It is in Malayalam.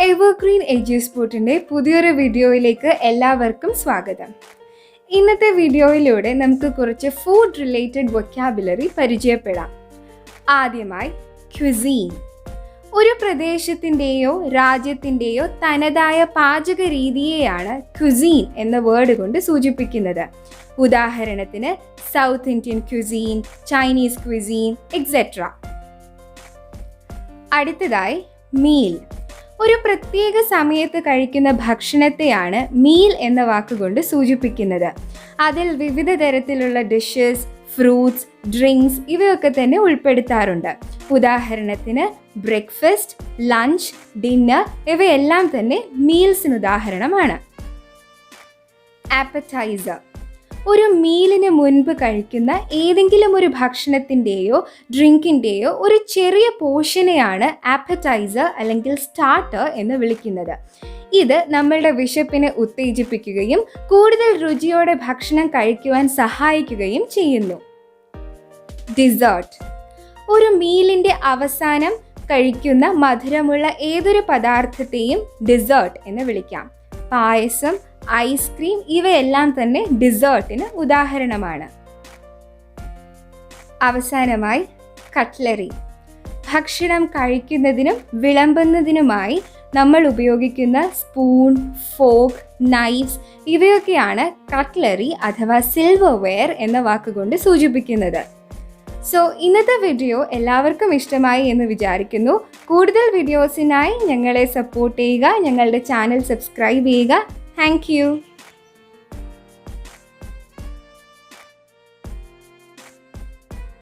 Evergreen EduSpotന്റെ പുതിയൊരു വീഡിയോയിലേക്ക് എല്ലാവർക്കും സ്വാഗതം. ഇന്നത്തെ വീഡിയോയിലൂടെ നമുക്ക് കുറച്ച് ഫുഡ് റിലേറ്റഡ് വൊക്കാബുലറി പരിചയപ്പെടാം. ആദ്യമായി ക്വിസീൻ. ഒരു പ്രദേശത്തിൻ്റെയോ രാജ്യത്തിൻ്റെയോ തനതായ പാചക രീതിയെയാണ് ക്വിസീൻ എന്ന വേർഡ് കൊണ്ട് സൂചിപ്പിക്കുന്നത്. ഉദാഹരണത്തിന് south Indian cuisine, Chinese cuisine etcetera. അടുത്തതായി മീൽ. ഒരു പ്രത്യേക സമയത്ത് കഴിക്കുന്ന ഭക്ഷണത്തെയാണ് മീൽ എന്ന വാക്കുകൊണ്ട് സൂചിപ്പിക്കുന്നത്. അതിൽ വിവിധ തരത്തിലുള്ള ഡിഷസ്, ഫ്രൂട്ട്സ്, ഡ്രിങ്ക്സ് ഇവയൊക്കെ തന്നെ ഉൾപ്പെടുത്താറുണ്ട്. ഉദാഹരണത്തിന് ബ്രേക്ക്ഫാസ്റ്റ്, ലഞ്ച്, ഡിന്നർ ഇവയെല്ലാം തന്നെ മീൽസിന് ഉദാഹരണമാണ്. ആപ്പറ്റൈസർ. ഒരു മീലിന് മുൻപ് കഴിക്കുന്ന ഏതെങ്കിലും ഒരു ഭക്ഷണത്തിൻ്റെയോ ഡ്രിങ്കിൻ്റെയോ ഒരു ചെറിയ പോർഷനെയാണ് ആപ്പറ്റൈസർ അല്ലെങ്കിൽ സ്റ്റാർട്ടർ എന്ന് വിളിക്കുന്നത്. ഇത് നമ്മളുടെ വിശപ്പിനെ ഉത്തേജിപ്പിക്കുകയും കൂടുതൽ രുചിയോടെ ഭക്ഷണം കഴിക്കുവാൻ സഹായിക്കുകയും ചെയ്യുന്നു. ഡിസേർട്ട്. ഒരു മീലിൻ്റെ അവസാനം കഴിക്കുന്ന മധുരമുള്ള ഏതൊരു പദാർത്ഥത്തെയും ഡിസേർട്ട് എന്ന് വിളിക്കാം. പായസം, ഐസ്ക്രീം ഇവയെല്ലാം തന്നെ ഡിസേർട്ടിന് ഉദാഹരണമാണ്. അവസാനമായി കട്ട്ലറി. ഭക്ഷണം കഴിക്കുന്നതിനും വിളമ്പുന്നതിനുമായി നമ്മൾ ഉപയോഗിക്കുന്ന സ്പൂൺ, ഫോർക്ക്, നൈഫ്സ് ഇവയൊക്കെയാണ് കട്ട്ലറി അഥവാ സിൽവർവെയർ എന്ന വാക്കുകൊണ്ട് സൂചിപ്പിക്കുന്നത്. സോ ഇന്നത്തെ വീഡിയോ എല്ലാവർക്കും ഇഷ്ടമായി എന്ന് വിചാരിക്കുന്നു. കൂടുതൽ വീഡിയോസിനായി ഞങ്ങളെ സപ്പോർട്ട് ചെയ്യുക, ഞങ്ങളുടെ ചാനൽ സബ്സ്ക്രൈബ് ചെയ്യുക. Thank you.